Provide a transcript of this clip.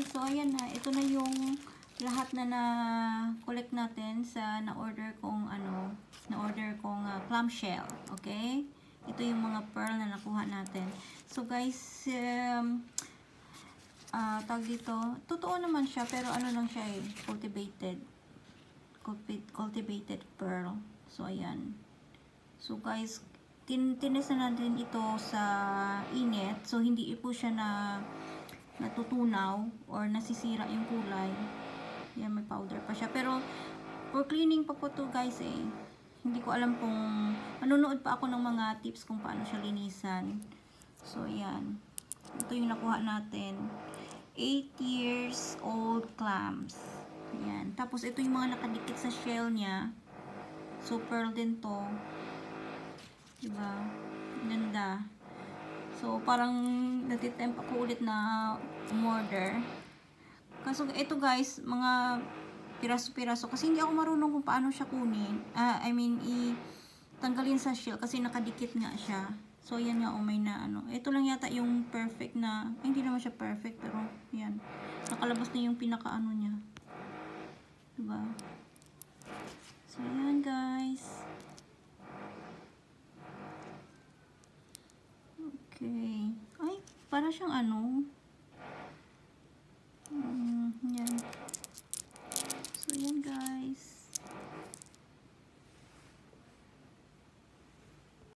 guys, so ayan na, ito na yung lahat na na-collect natin sa na-order kong clamshell, okay? Ito yung mga pearl na nakuha natin. So guys, tawag dito, totoo naman siya, pero ano lang siya eh, cultivated pearl. So ayan. So guys, tinis na natin ito sa init, so hindi po siya natutunaw or nasisira yung kulay. Yan, may powder pa siya. Pero for cleaning pa po to guys eh. Hindi ko alam kung manonood pa ako ng mga tips kung paano siya linisan. So yan. Ito yung nakuha natin. 8 years old clams. Yan. Tapos ito yung mga nakadikit sa shell niya. So pearl din to. Diba? Ganda. So, parang natitempt ako ulit na umorder. Kaso, ito guys, mga piraso-piraso. Kasi hindi ako marunong kung paano siya kunin. Tanggalin sa shell kasi nakadikit nga siya. So, yan nga, may na ano. Ito lang yata yung perfect na, hindi naman siya perfect, pero yan. Nakalabas na yung pinaka-ano niya. Diba? So, yan guys. Okay. Ay, para siyang ano. Yan.